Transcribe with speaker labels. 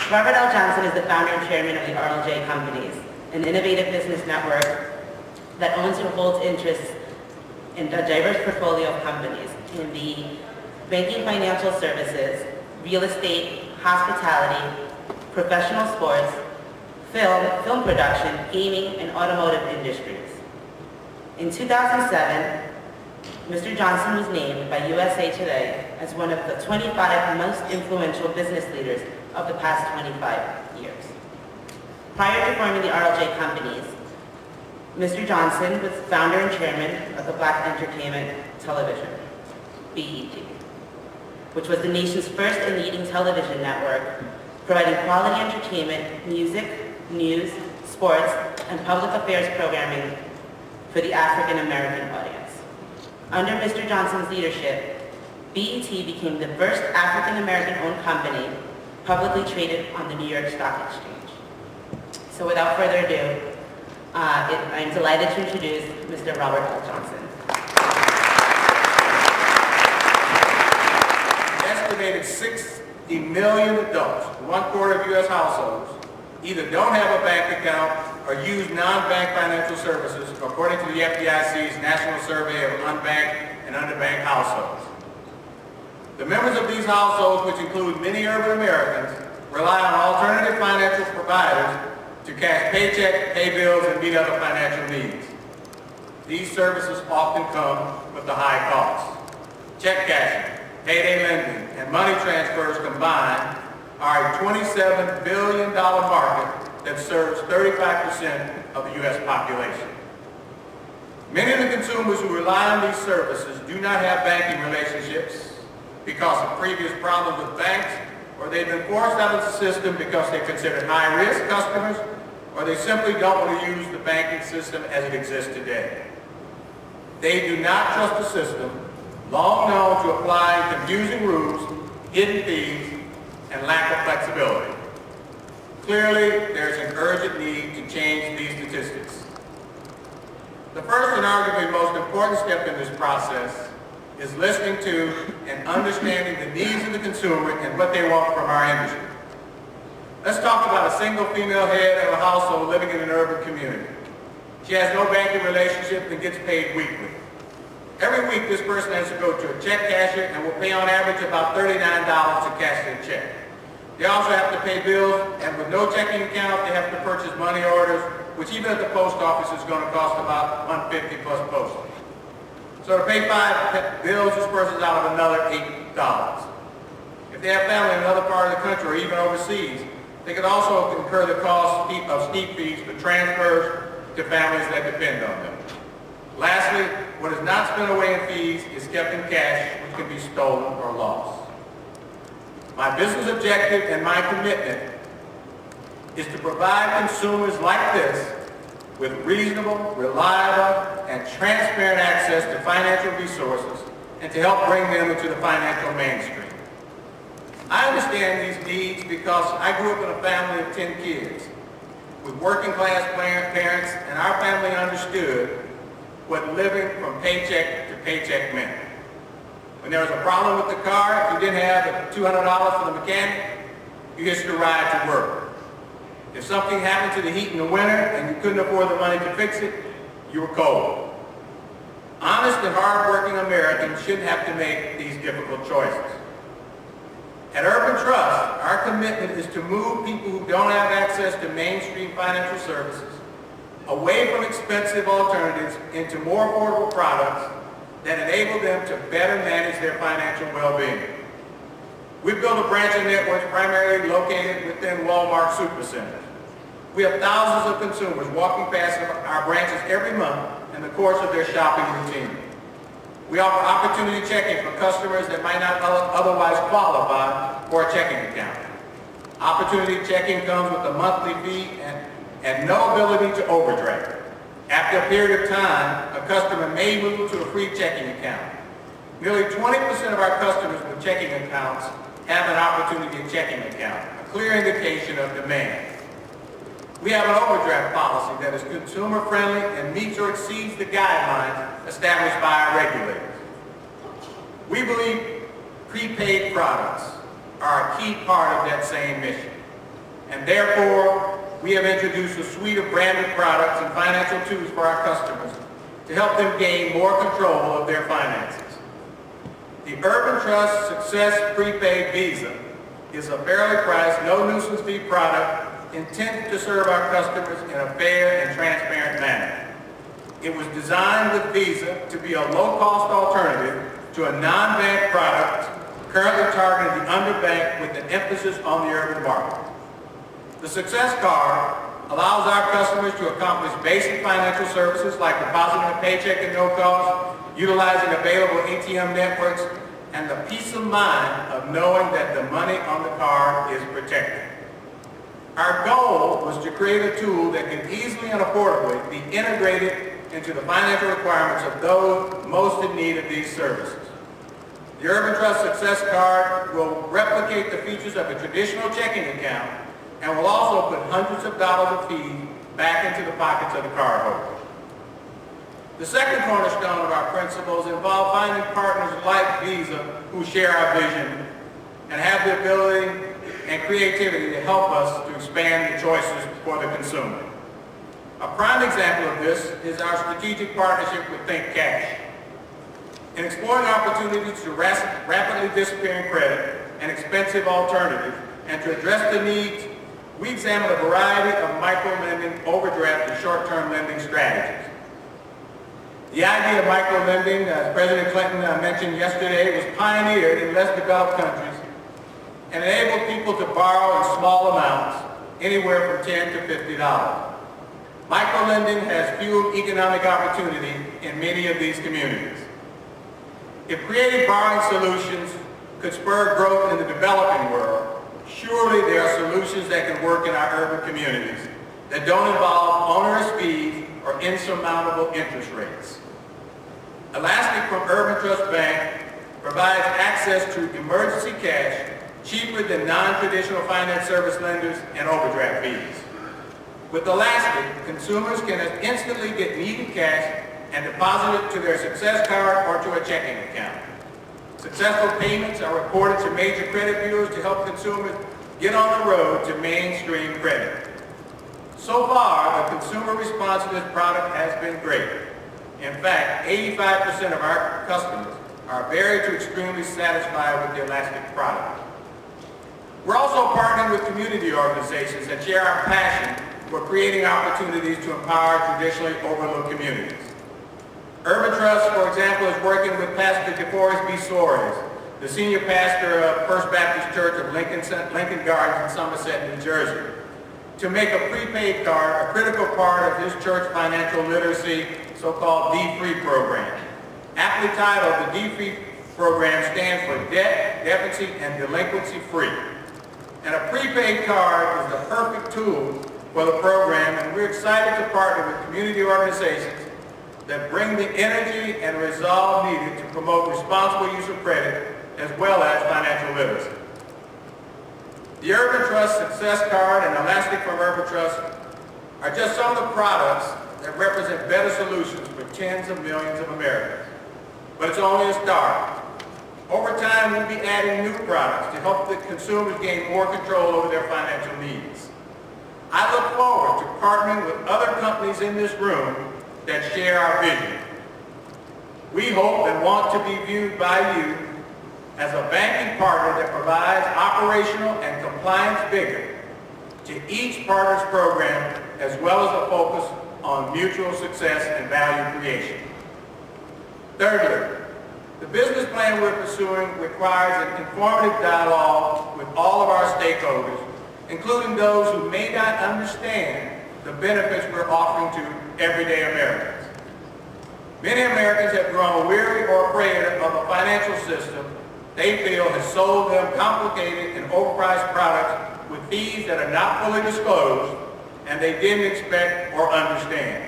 Speaker 1: Robert L. Johnson is the founder and chairman of the RLJ Companies, an innovative business network that owns and holds interests in a diverse portfolio of companies in the banking, financial services, real estate, hospitality, professional sports, film production, gaming, and automotive industries. In 2007, Mr. Johnson was named by USA Today as one of the 25 most influential business leaders of the past 25 years. Prior to forming the RLJ Companies, Mr. Johnson was founder and chairman of the Black Entertainment Television, BET, which was the nation's first and leading television network, providing quality entertainment, music, news, sports, and public affairs programming for the African American audience. Under Mr. Johnson's leadership, BET became the first African American owned company publicly traded on the New York Stock Exchange. So without further ado, I am delighted to introduce Mr. Robert L. Johnson.
Speaker 2: Estimated 60 million adults, 1/4 of U.S. households, either don't have a bank account or use non-bank financial services, according to the FDIC's National Survey of Unbanked and Underbanked Households. The members of these households, which include many urban Americans, rely on alternative financial providers to cash paychecks, pay bills, and meet other financial needs. These services often come with a high cost. Check cashing, payday lending, and money transfers combined are a $27 billion market that serves 35% of the U.S. population. Many of the consumers who rely on these services do not have banking relationships because of previous problems with banks, or they've been forced out of the system because they're considered high-risk customers, or they simply don't want to use the banking system as it exists today. They do not trust the system, long known to apply confusing rules, hidden fees, and lack of flexibility. Clearly, there's an urgent need to change these statistics. The first and arguably most important step in this process is listening to and understanding the needs of the consumer and what they want from our industry. Let's talk about a single female head of a household living in an urban community. She has no banking relationship and gets paid weekly. Every week, this person has to go to a check cashier and will pay on average about $39 to cash their check. They also have to pay bills, and with no checking account, they have to purchase money orders, which even at the post office is going to cost about $150 plus postage. So to pay 5 bills, this person's out of another $8. If they have family in another part of the country or even overseas, they could also incur the cost of steep fees for transfers to families that depend on them. Lastly, what is not spent away in fees is kept in cash, which can be stolen or lost. My business objective and my commitment is to provide consumers like this with reasonable, reliable, and transparent access to financial resources and to help bring them into the financial mainstream. I understand these needs because I grew up in a family of 10 kids with working class parents, and our family understood what living from paycheck to paycheck meant. When there was a problem with the car, if you didn't have $200 for the mechanic, you hitched a ride to work. If something happened to the heat in the winter and you couldn't afford the money to fix it, you were cold. Honest and hard-working Americans shouldn't have to make these difficult choices. At Urban Trust, our commitment is to move people who don't have access to mainstream financial services away from expensive alternatives into more affordable products that enable them to better manage their financial well-being. We've built a branch network primarily located within Walmart supercenters. We have thousands of consumers walking past our branches every month in the course of their shopping routine. We offer opportunity checking for customers that might not otherwise qualify for a checking account. Opportunity checking comes with a monthly fee and no ability to overdraft. After a period of time, a customer may move to a free checking account. Nearly 20% of our customers with checking accounts have an opportunity checking account, a clear indication of demand. We have an overdraft policy that is consumer-friendly and meets or exceeds the guidelines established by our regulators. We believe prepaid products are a key part of that same mission. and therefore, we have introduced a suite of branded products and financial tools for our customers to help them gain more control of their finances. The Urban Trust Success Prepaid Visa is a fairly priced, no nuisance fee product intended to serve our customers in a fair and transparent manner. It was designed with Visa to be a low-cost alternative to a non-bank product currently targeting the underbanked with an emphasis on the urban market. The Success Card allows our customers to accomplish basic financial services like depositing a paycheck at no cost, utilizing available ATM networks, and the peace of mind of knowing that the money on the card is protected. Our goal was to create a tool that can easily and affordably be integrated into the financial requirements of those most in need of these services. The Urban Trust Success Card will replicate the features of a traditional checking account and will also put hundreds of dollars of fees back into the pockets of the cardholder. The second cornerstone of our principles involve finding partners like Visa who share our vision and have the ability and creativity to help us to expand the choices for the consumer. A prime example of this is our strategic partnership with Think Cash. In exploring opportunities to rapidly disappearing credit and expensive alternatives and to address the needs, we examined a variety of micro-lending, overdraft, and short-term lending strategies. The idea of micro-lending, as President Clinton mentioned yesterday, was pioneered in less developed countries and enabled people to borrow in small amounts, anywhere from $10 to $50. Micro-lending has fueled economic opportunity in many of these communities. If creative borrowing solutions could spur growth in the developing world, surely there are solutions that can work in our urban communities that don't involve onerous fees or insurmountable interest rates. Elastic from Urban Trust Bank provides access to emergency cash cheaper than non-traditional finance service lenders and overdraft fees. With Elastic, consumers can instantly get needed cash and deposit it to their Success Card or to a checking account. Successful payments are reported to major credit bureaus to help consumers get on the road to mainstream credit. So far, the consumer response to this product has been great. In fact, 85% of our customers are very to extremely satisfied with the Elastic product. We're also partnering with community organizations that share our passion for creating opportunities to empower traditionally overlooked communities. Urban Trust, for example, is working with Pastor DeForest B. Soares, the senior pastor of First Baptist Church of Lincoln Gardens in Somerset, New Jersey, to make a prepaid card a critical part of his church financial literacy, so-called D-Free program. Aptly titled, the D-Free program stands for Debt, Deficit, and Delinquency Free. And a prepaid card is the perfect tool for the program, and we're excited to partner with community organizations that bring the energy and resolve needed to promote responsible use of credit as well as financial literacy. The Urban Trust Success Card and Elastic from Urban Trust are just some of the products that represent better solutions for tens of millions of Americans. But it's only a start. Over time, we'll be adding new products to help the consumers gain more control over their financial needs. I look forward to partnering with other companies in this room that share our vision. We hope and want to be viewed by you as a banking partner that provides operational and compliance vigor to each partner's program, as well as a focus on mutual success and value creation. Thirdly, the business plan we're pursuing requires an informative dialogue with all of our stakeholders, including those who may not understand the benefits we're offering to everyday Americans. Many Americans have grown weary or afraid of a financial system they feel has sold them complicated and overpriced products with fees that are not fully disclosed and they didn't expect or understand.